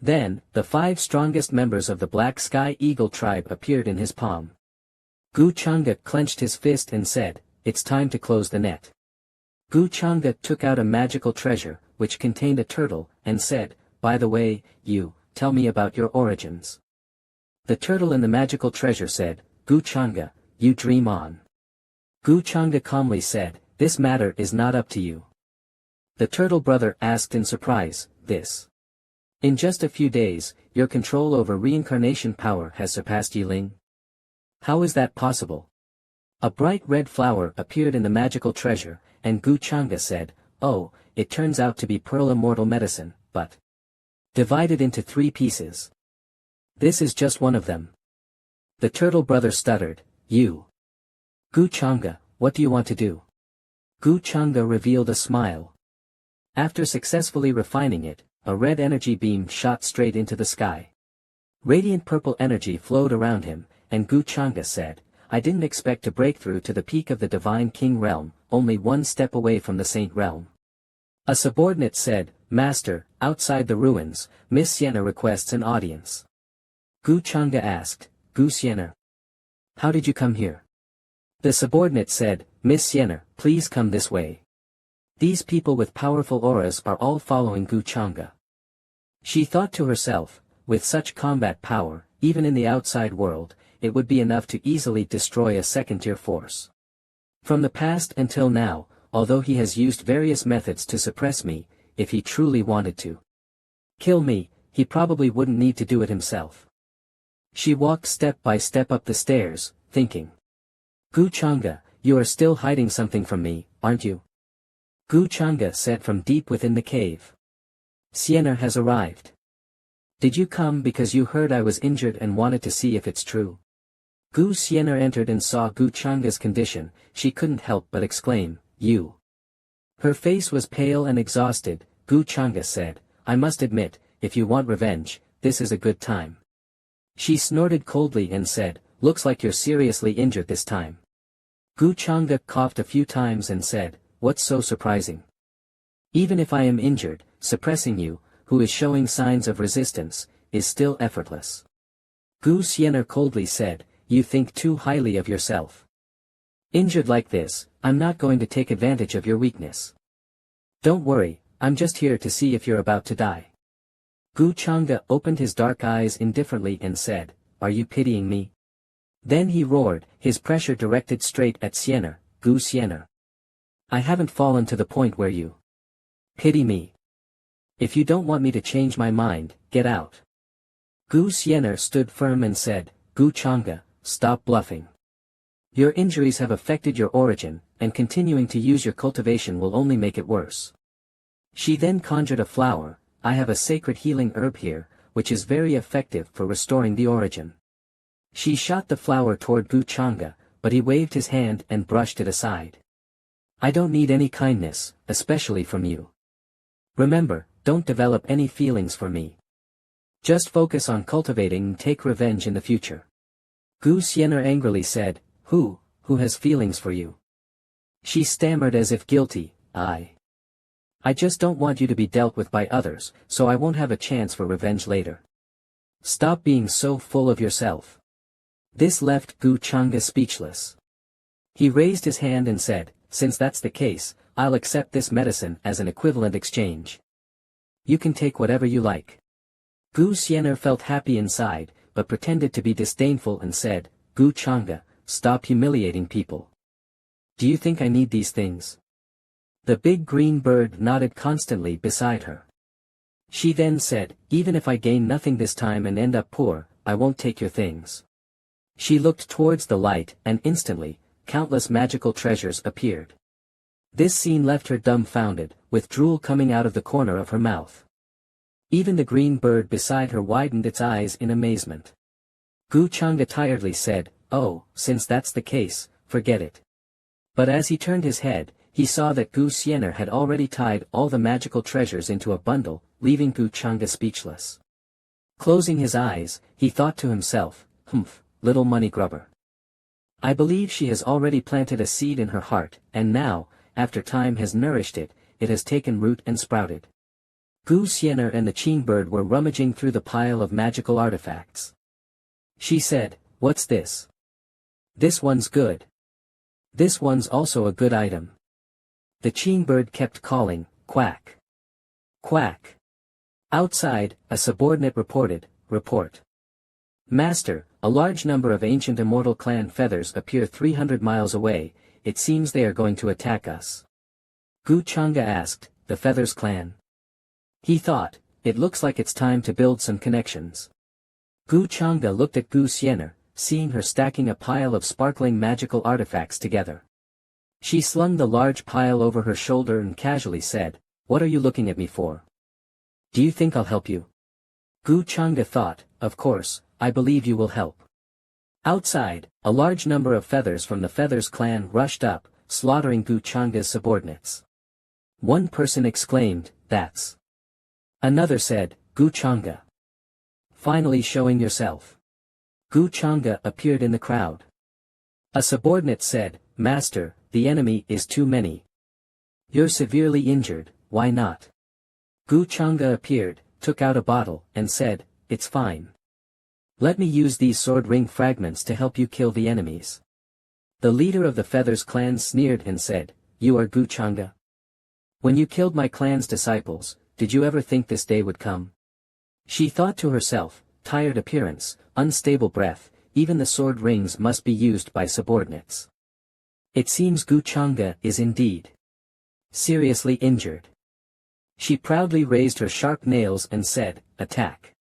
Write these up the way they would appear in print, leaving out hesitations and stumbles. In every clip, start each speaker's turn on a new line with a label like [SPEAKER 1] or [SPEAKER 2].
[SPEAKER 1] Then, the 5 strongest members of the Black Sky Eagle tribe appeared in his palm. Gu Changa clenched his fist and said, "It's time to close the net." Gu Changa took out a magical treasure, which contained a turtle, and said, "By the way, tell me about your origins." The turtle in the magical treasure said, "Gu Changa, you dream on." Gu Changa calmly said, "This matter is not up to you." The turtle brother asked in surprise, "This? In just a few days, your control over reincarnation power has surpassed Yiling? How is that possible?" A bright red flower appeared in the magical treasure, and Gu Changa said, "Oh, it turns out to be pearl immortal medicine, but divided into 3 pieces. This is just one of them." The turtle brother stuttered, "You. Gu Changa, what do you want to do?" Gu Changa revealed a smile. After successfully refining it, a red energy beam shot straight into the sky. Radiant purple energy flowed around him, and Gu Changa said, "I didn't expect to break through to the peak of the Divine King realm, only 1 step away from the Saint realm." A subordinate said, "Master, outside the ruins, Miss Sienna requests an audience." Gu Changa asked, "Gu Sienna, how did you come here?" The subordinate said, "Miss Sienna, please come this way." These people with powerful auras are all following Gu Changa. She thought to herself, with such combat power, even in the outside world, it would be enough to easily destroy a second-tier force. From the past until now, although he has used various methods to suppress me, if he truly wanted to kill me, he probably wouldn't need to do it himself. She walked step by step up the stairs, thinking, "Gu Changa, you are still hiding something from me, aren't you?" Gu Changa said from deep within the cave. "Sienna has arrived. Did you come because you heard I was injured and wanted to see if it's true?" Gu Sienna entered and saw Gu Changa's condition. She couldn't help but exclaim, "You." Her face was pale and exhausted. Gu Changa said, "I must admit, if you want revenge, this is a good time." She snorted coldly and said, "Looks like you're seriously injured this time." Gu Changa coughed a few times and said, "What's so surprising? Even if I am injured, suppressing you, who is showing signs of resistance, is still effortless." Gu Sienna coldly said, "You think too highly of yourself. Injured like this, I'm not going to take advantage of your weakness. Don't worry, I'm just here to see if you're about to die." Gu Changa opened his dark eyes indifferently and said, "Are you pitying me?" Then he roared, his pressure directed straight at Sienna, "Gu Sienna, I haven't fallen to the point where you pity me. If you don't want me to change my mind, get out." Gu Sienna stood firm and said, "Gu Changa, stop bluffing. Your injuries have affected your origin, and continuing to use your cultivation will only make it worse." She then conjured a flower. "I have a sacred healing herb here, which is very effective for restoring the origin." She shot the flower toward Gu Changa, but he waved his hand and brushed it aside. "I don't need any kindness, especially from you. Remember, don't develop any feelings for me. Just focus on cultivating and take revenge in the future." Gu Sienna angrily said, Who has feelings for you?" She stammered as if guilty, I just don't want you to be dealt with by others, so I won't have a chance for revenge later. Stop being so full of yourself." This left Gu Changa speechless. He raised his hand and said, "Since that's the case, I'll accept this medicine as an equivalent exchange. You can take whatever you like." Gu Sienna felt happy inside, but pretended to be disdainful and said, "Gu Changa, stop humiliating people. Do you think I need these things?" The big green bird nodded constantly beside her. She then said, "Even if I gain nothing this time and end up poor, I won't take your things." She looked towards the light, and instantly, countless magical treasures appeared. This scene left her dumbfounded, with drool coming out of the corner of her mouth. Even the green bird beside her widened its eyes in amazement. Gu Changa tiredly said, "Oh, since that's the case, forget it." But as he turned his head, he saw that Gu Sienna had already tied all the magical treasures into a bundle, leaving Gu Changa speechless. Closing his eyes, he thought to himself, "Humph, little money grubber. I believe she has already planted a seed in her heart, and now, after time has nourished it, it has taken root and sprouted. Gu Xianer and the Qingbird were rummaging through the pile of magical artifacts. She said, "What's this? This one's good. This one's also a good item." The Qingbird kept calling, "Quack! Quack!" Outside, a subordinate reported, "Report. Master, a large number of ancient immortal clan feathers appear 300 miles away, it seems they are going to attack us." Gu Chang'e asked, "The Feathers clan?" He thought, it looks like it's time to build some connections. Gu Chang'e looked at Gu Xianer, seeing her stacking a pile of sparkling magical artifacts together. She slung the large pile over her shoulder and casually said, "What are you looking at me for? Do you think I'll help you?" Gu Chang'e thought, "Of course, I believe you will help." Outside, a large number of feathers from the Feathers clan rushed up, slaughtering Gu Chang'e's subordinates. One person exclaimed, "That's..." Another said, "Gu Chang'e. Finally showing yourself." Gu Chang'e appeared in the crowd. A subordinate said, "Master, the enemy is too many. You're severely injured, why not?" Gu Chang'e appeared, took out a bottle, and said, "It's fine. Let me use these sword ring fragments to help you kill the enemies." The leader of the Feathers clan sneered and said, "You are Gu Chang'e? When you killed my clan's disciples, did you ever think this day would come?" She thought to herself, tired appearance, unstable breath, even the sword rings must be used by subordinates. It seems Gu Chang'e is indeed seriously injured. She proudly raised her sharp nails and said, "Attack.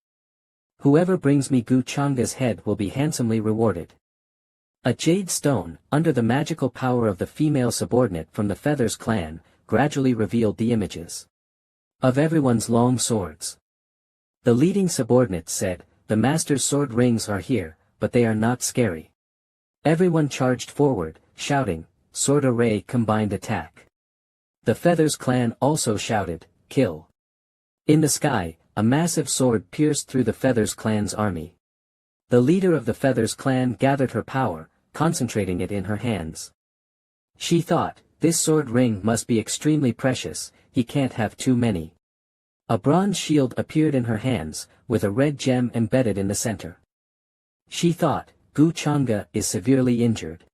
[SPEAKER 1] Whoever brings me Gu Chang'e's head will be handsomely rewarded." A jade stone, under the magical power of the female subordinate from the Feathers clan, gradually revealed the images of everyone's long swords. The leading subordinate said, "The master's sword rings are here, but they are not scary." Everyone charged forward, shouting, "Sword array combined attack." The Feathers clan also shouted, "Kill." In the sky, a massive sword pierced through the Feathers clan's army. The leader of the Feathers clan gathered her power, concentrating it in her hands. She thought, this sword ring must be extremely precious, he can't have too many. A bronze shield appeared in her hands, with a red gem embedded in the center. She thought, Gu Chang'e is severely injured.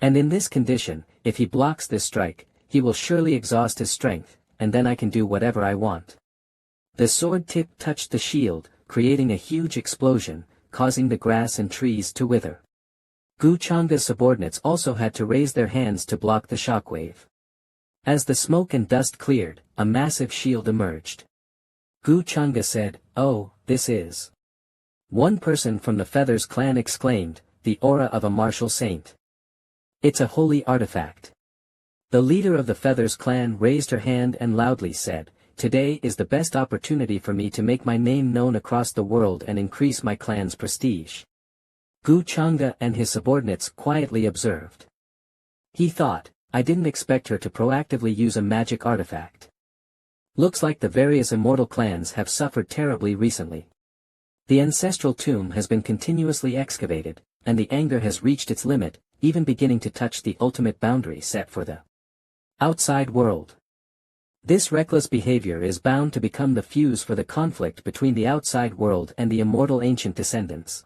[SPEAKER 1] And in this condition, if he blocks this strike, he will surely exhaust his strength, and then I can do whatever I want. The sword tip touched the shield, creating a huge explosion, causing the grass and trees to wither. Gu Chang'e's subordinates also had to raise their hands to block the shockwave. As the smoke and dust cleared, a massive shield emerged. Gu Chang'e said, "Oh, this is..." One person from the Feathers clan exclaimed, "The aura of a martial saint. It's a holy artifact." The leader of the Feathers clan raised her hand and loudly said, "Today is the best opportunity for me to make my name known across the world and increase my clan's prestige." Gu Chang'e and his subordinates quietly observed. He thought, I didn't expect her to proactively use a magic artifact. Looks like the various immortal clans have suffered terribly recently. The ancestral tomb has been continuously excavated, and the anger has reached its limit, even beginning to touch the ultimate boundary set for the outside world. This reckless behavior is bound to become the fuse for the conflict between the outside world and the immortal ancient descendants.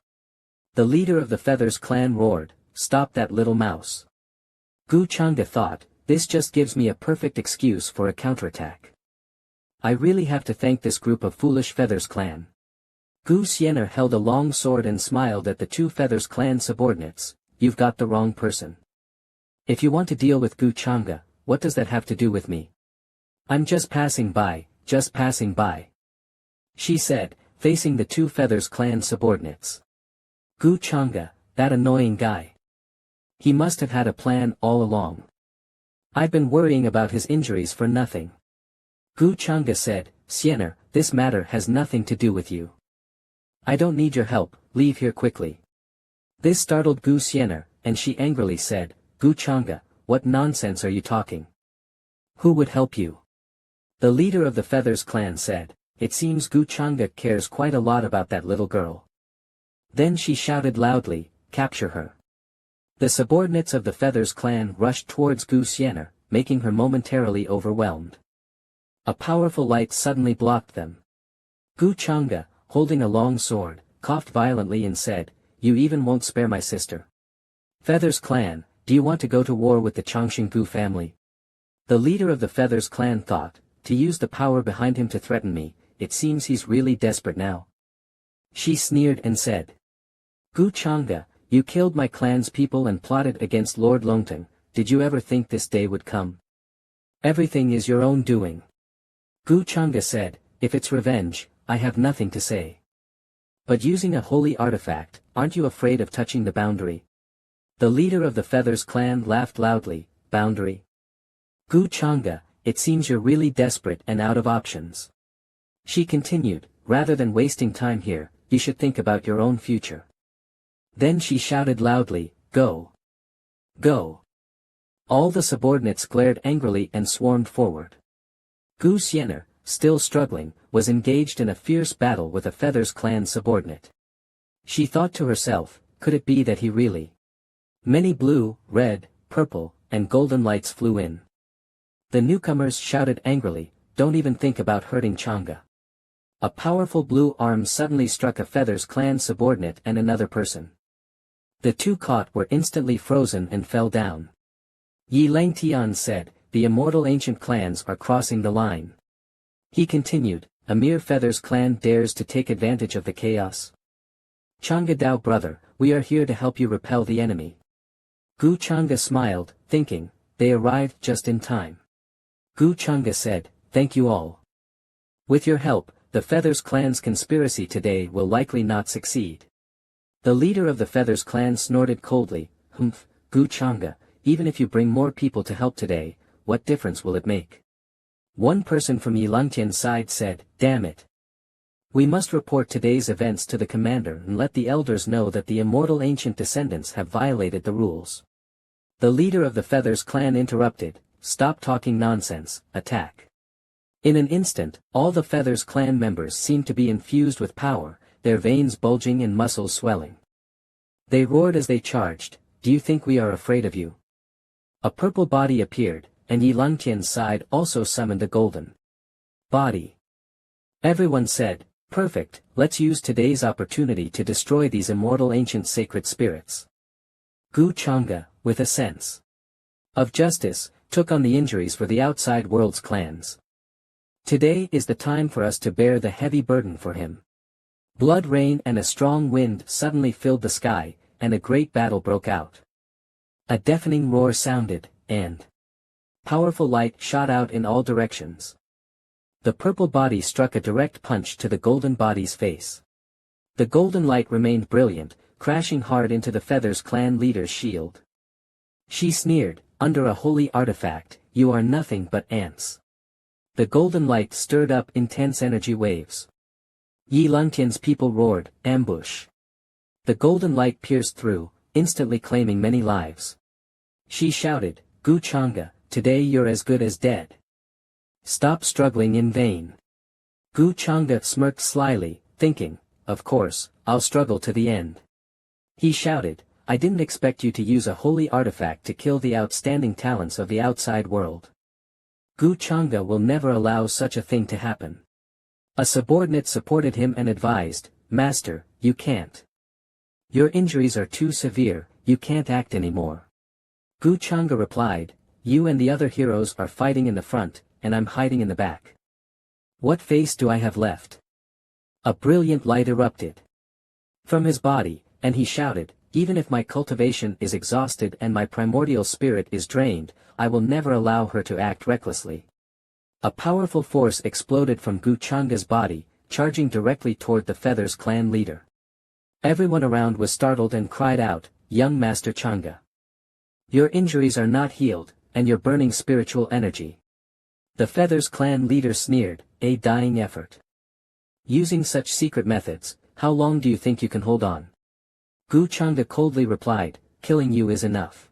[SPEAKER 1] The leader of the Feathers clan roared, "Stop that little mouse." Gu Chang'e thought, this just gives me a perfect excuse for a counterattack. I really have to thank this group of foolish Feathers clan. Gu Xianer held a long sword and smiled at the two Feathers clan subordinates. You've got the wrong person. If you want to deal with Gu Chang'e, what does that have to do with me? I'm just passing by, just passing by. She said, facing the two Feathers clan subordinates. Gu Chang'e, that annoying guy. He must have had a plan all along. I've been worrying about his injuries for nothing. Gu Chang'e said, Xianer, this matter has nothing to do with you. I don't need your help, leave here quickly. This startled Gu Xianer, and she angrily said, Gu Chang'e, what nonsense are you talking? Who would help you? The leader of the Feathers clan said, it seems Gu Chang'e cares quite a lot about that little girl. Then she shouted loudly, capture her. The subordinates of the Feathers clan rushed towards Gu Xianer, making her momentarily overwhelmed. A powerful light suddenly blocked them. Gu Chang'e, holding a long sword, coughed violently and said, "You even won't spare my sister. Feathers Clan, do you want to go to war with the Changxinggu family?" The leader of the Feathers Clan thought, to use the power behind him to threaten me, it seems he's really desperate now. She sneered and said, "Gu Chang'e, you killed my clan's people and plotted against Lord Longteng, did you ever think this day would come? Everything is your own doing." Gu Chang'e said, "If it's revenge, I have nothing to say. But using a holy artifact, aren't you afraid of touching the boundary?" The leader of the Feathers Clan laughed loudly. "Boundary? Gu Chang'e, it seems you're really desperate and out of options." She continued, "Rather than wasting time here, you should think about your own future." Then she shouted loudly, "Go! Go!" All the subordinates glared angrily and swarmed forward. Gu Xiener, still struggling, was engaged in a fierce battle with a Feathers Clan subordinate. She thought to herself, could it be that he really? Many blue, red, purple, and golden lights flew in. The newcomers shouted angrily, "Don't even think about hurting Chang'e." A powerful blue arm suddenly struck a Feathers Clan subordinate and another person. The two caught were instantly frozen and fell down. Yi Langtian said, "The immortal ancient clans are crossing the line." He continued, "A mere Feathers Clan dares to take advantage of the chaos. Chang'e Dao brother, we are here to help you repel the enemy." Gu Chang'e smiled, thinking, they arrived just in time. Gu Chang'e said, "Thank you all. With your help, the Feathers Clan's conspiracy today will likely not succeed." The leader of the Feathers Clan snorted coldly, "Humph, Gu Chang'e, even if you bring more people to help today, what difference will it make?" One person from Yilangtian's side said, "Damn it. We must report today's events to the commander and let the elders know that the immortal ancient descendants have violated the rules." The leader of the Feathers Clan interrupted, "Stop talking nonsense, attack." In an instant, all the Feathers Clan members seemed to be infused with power, their veins bulging and muscles swelling. They roared as they charged, "Do you think we are afraid of you?" A purple body appeared, and Yilangtian's side also summoned a golden body. Everyone said, "Perfect, let's use today's opportunity to destroy these immortal ancient sacred spirits." Gu Chang'e, with a sense of justice, took on the injuries for the outside world's clans. Today is the time for us to bear the heavy burden for him. Blood rain and a strong wind suddenly filled the sky, and a great battle broke out. A deafening roar sounded, and powerful light shot out in all directions. The purple body struck a direct punch to the golden body's face. The golden light remained brilliant, crashing hard into the Feathers Clan leader's shield. She sneered, "Under a holy artifact, you are nothing but ants." The golden light stirred up intense energy waves. Yi Langtian's people roared, "Ambush!" The golden light pierced through, instantly claiming many lives. She shouted, "Gu Chang'e, today you're as good as dead. Stop struggling in vain." Gu Chang'e smirked slyly, thinking, "Of course, I'll struggle to the end." He shouted, "I didn't expect you to use a holy artifact to kill the outstanding talents of the outside world. Gu Chang'e will never allow such a thing to happen." A subordinate supported him and advised, "Master, you can't. Your injuries are too severe, you can't act anymore." Gu Chang'e replied, "You and the other heroes are fighting in the front, and I'm hiding in the back. What face do I have left?" A brilliant light erupted from his body, and he shouted, "Even if my cultivation is exhausted and my primordial spirit is drained, I will never allow her to act recklessly." A powerful force exploded from Gu Chang'e's body, charging directly toward the Feathers Clan leader. Everyone around was startled and cried out, "Young Master Chang'e! Your injuries are not healed, and you're burning spiritual energy." The Feathers Clan leader sneered, "A dying effort. Using such secret methods, how long do you think you can hold on?" Gu Chang'e coldly replied, "Killing you is enough."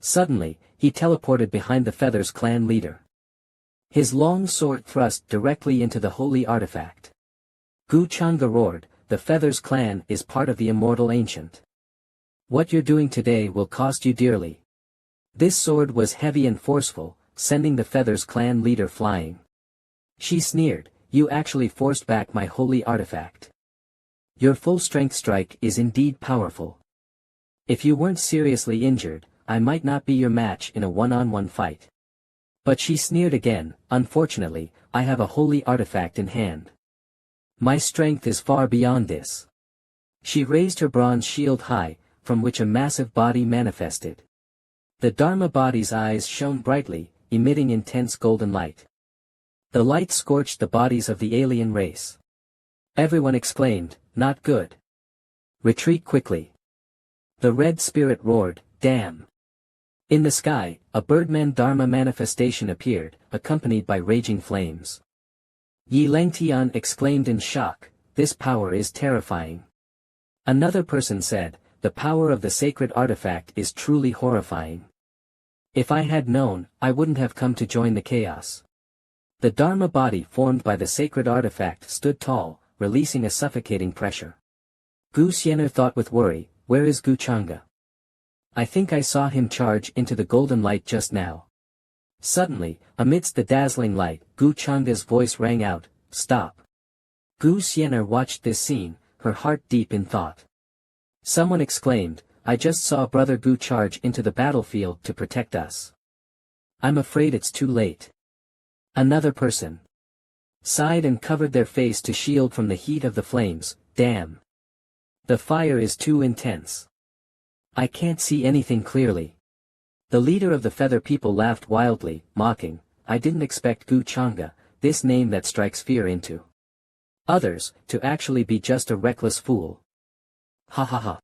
[SPEAKER 1] Suddenly, he teleported behind the Feathers Clan leader. His long sword thrust directly into the holy artifact. Gu Chang'e roared, "The Feathers Clan is part of the immortal ancient. What you're doing today will cost you dearly." This sword was heavy and forceful, sending the Feathers Clan leader flying. She sneered, you actually forced back my holy artifact. Your full-strength strike is indeed powerful. If you weren't seriously injured, I might not be your match in a one-on-one fight. But she sneered again, unfortunately, I have a holy artifact in hand. My strength is far beyond this. She raised her bronze shield high, from which a massive body manifested. The Dharma body's eyes shone brightly, emitting intense golden light. The light scorched the bodies of the alien race. Everyone exclaimed, not good. Retreat quickly. The red spirit roared, damn. In the sky, a birdman Dharma manifestation appeared, accompanied by raging flames. Yi Langtian exclaimed in shock, this power is terrifying. Another person said, the power of the sacred artifact is truly horrifying. If I had known, I wouldn't have come to join the chaos. The Dharma body formed by the sacred artifact stood tall, releasing a suffocating pressure. Gu Xianer thought with worry, where is Gu Chang'e? I think I saw him charge into the golden light just now. Suddenly, amidst the dazzling light, Gu Chang'e's voice rang out, stop. Gu Xianer watched this scene, her heart deep in thought. Someone exclaimed, I just saw Brother Gu charge into the battlefield to protect us. I'm afraid it's too late. Another person sighed and covered their face to shield from the heat of the flames, damn. The fire is too intense. I can't see anything clearly. The leader of the feather people laughed wildly, mocking, I didn't expect Gu Chang'e, this name that strikes fear into others, to actually be just a reckless fool. Ha ha ha.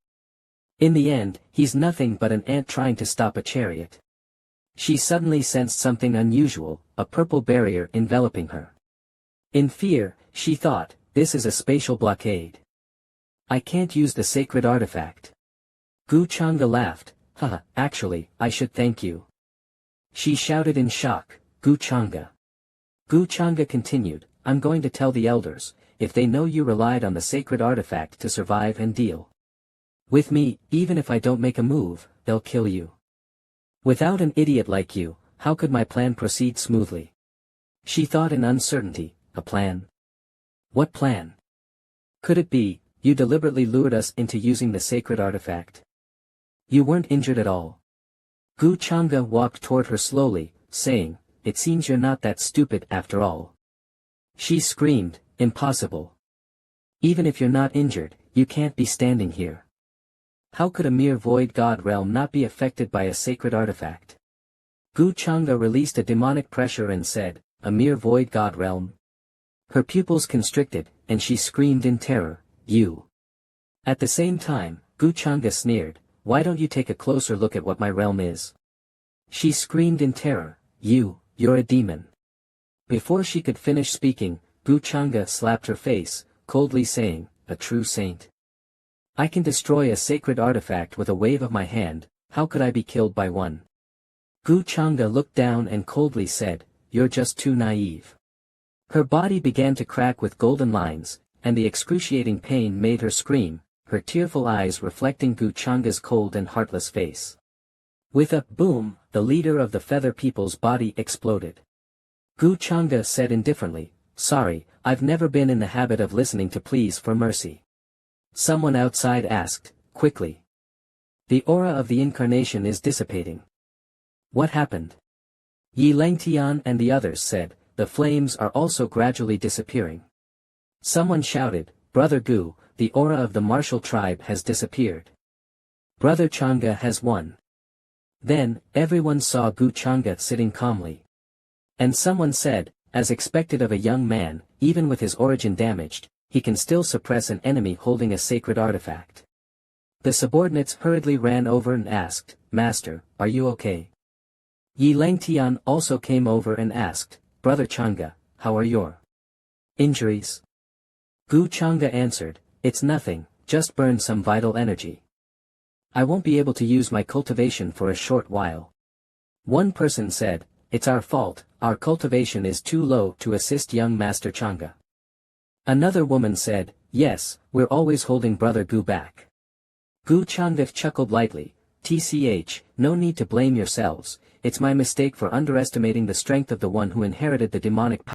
[SPEAKER 1] In the end, he's nothing but an ant trying to stop a chariot. She suddenly sensed something unusual, a purple barrier enveloping her. In fear, she thought, this is a spatial blockade. I can't use the sacred artifact. Gu Chang'e laughed, haha, actually, I should thank you. She shouted in shock, Gu Chang'e. Gu Chang'e continued, I'm going to tell the elders, if they know you relied on the sacred artifact to survive and deal with me, even if I don't make a move, they'll kill you. Without an idiot like you, how could my plan proceed smoothly? She thought in uncertainty, a plan? What plan? Could it be, you deliberately lured us into using the sacred artifact? You weren't injured at all. Gu Chang'e walked toward her slowly, saying, it seems you're not that stupid after all. She screamed, impossible. Even if you're not injured, you can't be standing here. How could a mere void god realm not be affected by a sacred artifact? Gu Chang'e released a demonic pressure and said, a mere void god realm? Her pupils constricted, and she screamed in terror, you. At the same time, Gu Chang'e sneered, why don't you take a closer look at what my realm is? She screamed in terror, you're a demon. Before she could finish speaking, Gu Chang'e slapped her face, coldly saying, a true saint. I can destroy a sacred artifact with a wave of my hand, how could I be killed by one? Gu Chang'e looked down and coldly said, you're just too naive. Her body began to crack with golden lines, and the excruciating pain made her scream, her tearful eyes reflecting Gu Chang'e's cold and heartless face. With a boom, the leader of the feather people's body exploded. Gu Chang'e said indifferently, sorry, I've never been in the habit of listening to pleas for mercy. Someone outside asked, quickly. The aura of the incarnation is dissipating. What happened? Yi Langtian and the others said, the flames are also gradually disappearing. Someone shouted, Brother Gu, the aura of the martial tribe has disappeared. Brother Chang'e has won. Then, everyone saw Gu Chang'e sitting calmly. And someone said, as expected of a young man, even with his origin damaged, he can still suppress an enemy holding a sacred artifact. The subordinates hurriedly ran over and asked, Master, are you okay? Yi Langtian also came over and asked, Brother Chang'e, how are your injuries? Gu Chang'e answered, it's nothing, just burned some vital energy. I won't be able to use my cultivation for a short while. One person said, it's our fault, our cultivation is too low to assist young Master Chang'e. Another woman said, yes, we're always holding Brother Gu back. Gu Chang'e chuckled lightly, TCH, no need to blame yourselves, it's my mistake for underestimating the strength of the one who inherited the demonic power.